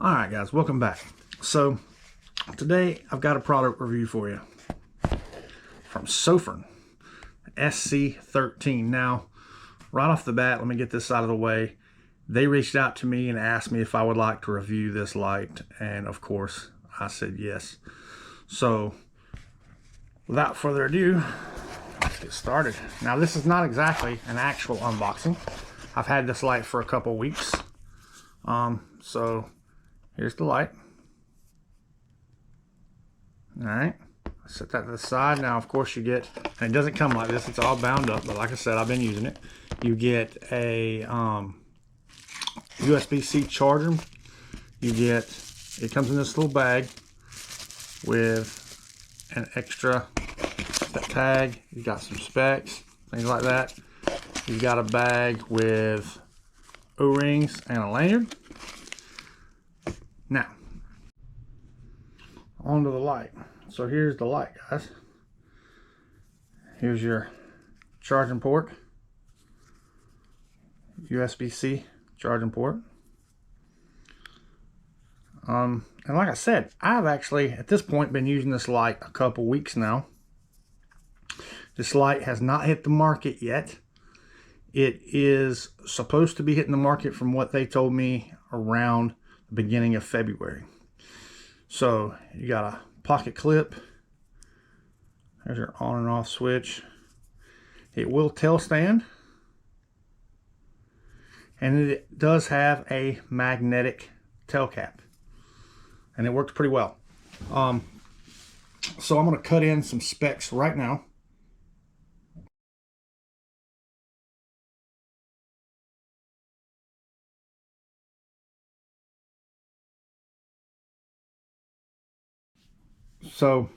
All right, guys, welcome back. So today I've got a product review for you from SOFIRN, SC13. Now, right off the bat, let me get this out of the way. They reached out to me and asked me if I would like to review this light, and of course I said yes. So without further ado, let's get started. Now, this is not exactly an actual unboxing. I've had this light for a couple weeks. So here's the light. All right, set that to the side. Now, of course, you get, and it doesn't come like this, it's all bound up, but like I said, I've been using it. You get a USB-C charger. You get, it comes in this little bag with an extra tag. You got some specs, things like that. You've got a bag with O-rings and a lanyard. Now, onto the light. So here's the light, guys. Here's your charging port, USB-C charging port. And like I said, I've actually at this point been using this light a couple weeks now. This light has not hit the market yet. It is supposed to be hitting the market from what they told me around the beginning of February. So you got a pocket clip. There's your on and off switch. It will tail stand. And it does have a magnetic tail cap. And it works pretty well. So I'm going to cut in some specs right now. So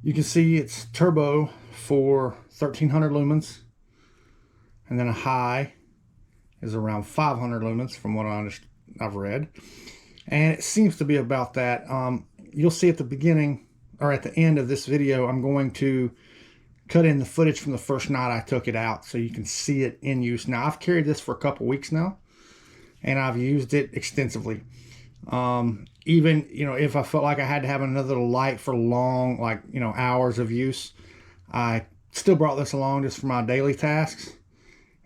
you can see it's turbo for 1300 lumens, and then a high is around 500 lumens from what I've read, and it seems to be about that. You'll see at the beginning or at the end of this video, I'm going to cut in the footage from the first night I took it out so you can see it in use. Now, I've carried this for a couple weeks now, and I've used it extensively. Even, you know, if I felt like I had to have another light for long, like, you know, hours of use, I still brought this along just for my daily tasks.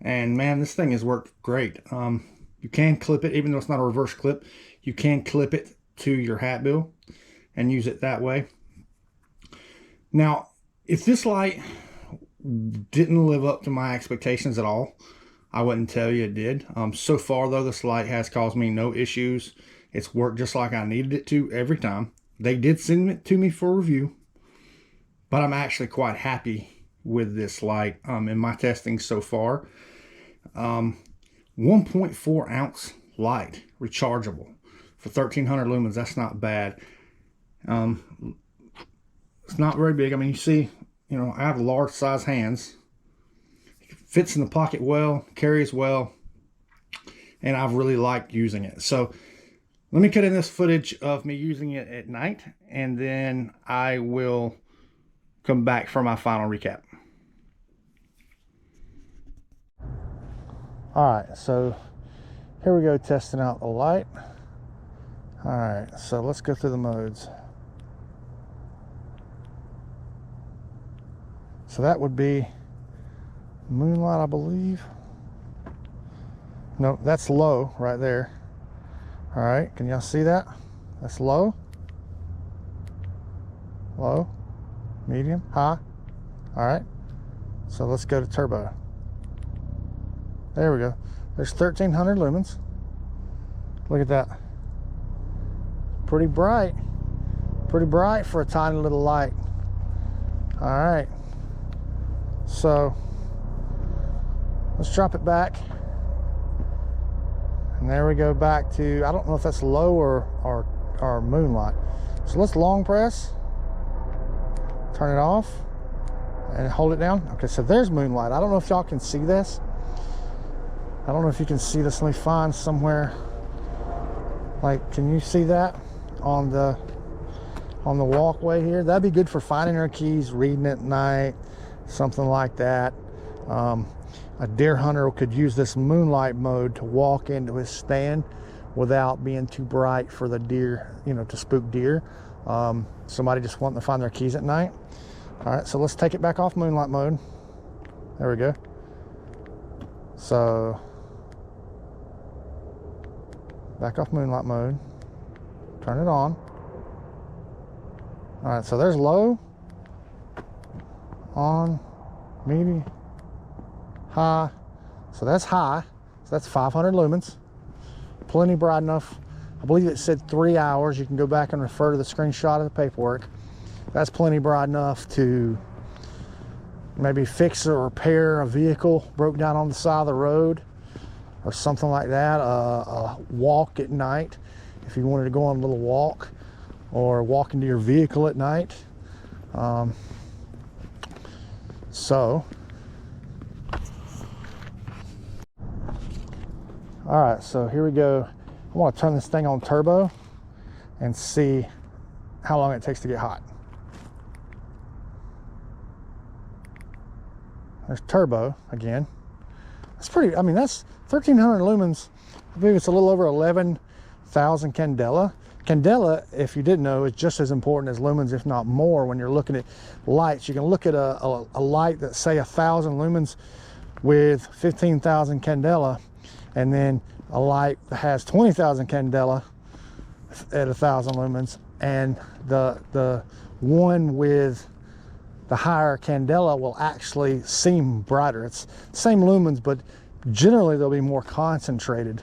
And man, this thing has worked great. You can clip it, even though it's not a reverse clip, you can clip it to your hat bill and use it that way. Now, if this light didn't live up to my expectations at all, I wouldn't tell you it did. So far though, this light has caused me no issues. It's worked just like I needed it to every time. They did send it to me for review, but I'm actually quite happy with this light in my testing so far. 1.4 ounce light, rechargeable for 1300 lumens. That's not bad. It's not very big. I mean, you see, you know, I have large size hands. It fits in the pocket well, carries well, and I've really liked using it. So let me cut in this footage of me using it at night, and then I will come back for my final recap. All right, so here we go, testing out the light. All right, so let's go through the modes. So that would be moonlight, I believe. No, that's low right there. All right, can y'all see that? That's low, low, medium, high. All right, so let's go to turbo. There we go. There's 1300 lumens. Look at that. Pretty bright for a tiny little light. All right, so let's drop it back. And there we go back to, I don't know if that's low or moonlight. So let's long press, turn it off, and hold it down. Okay, so there's moonlight. I don't know if y'all can see this. I don't know if you can see this. Let me find somewhere. Like, can you see that on the walkway here? That'd be good for finding our keys, reading at night, something like that. A deer hunter could use this moonlight mode to walk into his stand without being too bright for the deer, you know, to spook deer. Somebody just wanting to find their keys at night. All right, so let's take it back off moonlight mode. There we go. So back off moonlight mode, turn it on. All right, so there's low, on, medium, high. So that's high, so that's 500 lumens. Plenty bright enough. I believe it said 3 hours. You can go back and refer to the screenshot of the paperwork. That's plenty bright enough to maybe fix or repair a vehicle broke down on the side of the road or something like that. A walk at night, if you wanted to go on a little walk or walk into your vehicle at night. All right, so here we go. I want to turn this thing on turbo and see how long it takes to get hot. There's turbo again. That's pretty, I mean, that's 1300 lumens. I believe it's a little over 11,000 candela. Candela, if you didn't know, is just as important as lumens, if not more, when you're looking at lights. You can look at a light that's, say, 1,000 lumens with 15,000 candela, and then a light that has 20,000 candela at 1,000 lumens, and the one with the higher candela will actually seem brighter. It's the same lumens, but generally they'll be more concentrated.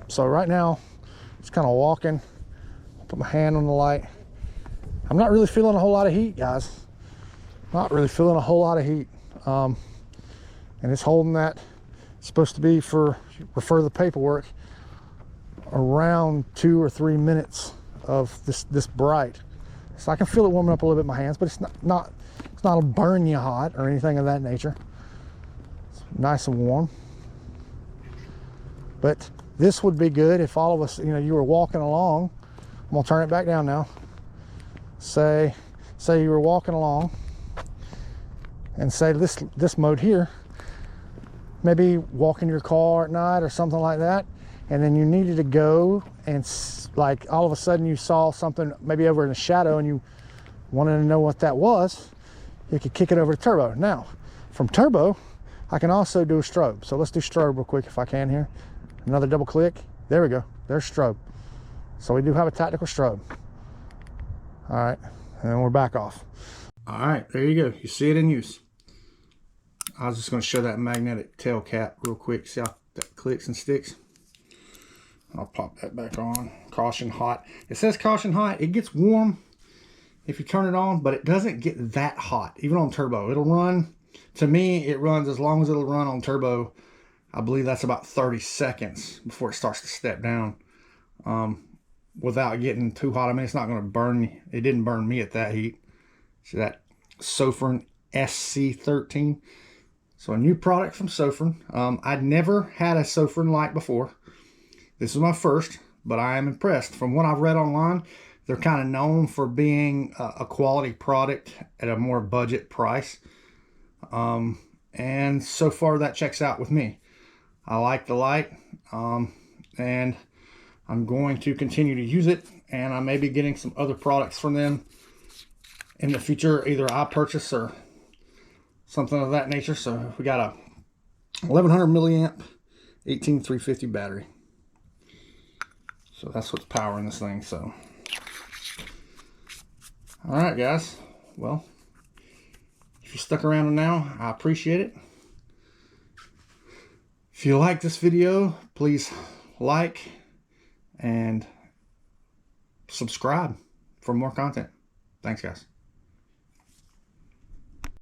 So right now, just kind of walking, put my hand on the light. I'm not really feeling a whole lot of heat, guys. Not really feeling a whole lot of heat. And it's holding that, it's supposed to be, for refer to the paperwork, around 2 or 3 minutes of this bright. So I can feel it warming up a little bit in my hands, but it's not a burn you hot or anything of that nature. It's nice and warm. But this would be good if all of us, you know, you were walking along. I'm gonna turn it back down now. Say you were walking along, and say this mode here, maybe walking your car at night or something like that, and then you needed to go, and like all of a sudden you saw something maybe over in the shadow and you wanted to know what that was, you could kick it over to turbo. Now, from turbo, I can also do a strobe. So let's do strobe real quick if I can here. Another double click. There we go. There's strobe. So we do have a tactical strobe. All right, and then we're back off. All right, there you go. You see it in use. I was just going to show that magnetic tail cap real quick. See how that clicks and sticks? I'll pop that back on. Caution hot. It says caution hot. It gets warm if you turn it on, but it doesn't get that hot, even on turbo. It'll run, to me, it runs as long as it'll run on turbo. I believe that's about 30 seconds before it starts to step down without getting too hot. I mean, it's not going to burn me. It didn't burn me at that heat. See that SOFIRN SC13. So a new product from SOFIRN. I'd never had a SOFIRN light before. This is my first, but I am impressed. From what I've read online, they're kind of known for being a quality product at a more budget price. And so far that checks out with me. I like the light, and I'm going to continue to use it, and I may be getting some other products from them in the future, either I purchase or something of that nature. So we got a 1100 milliamp 18350 battery. So that's what's powering this thing. So, all right, guys. Well, if you stuck around to now, I appreciate it. If you like this video, please like and subscribe for more content. Thanks, guys.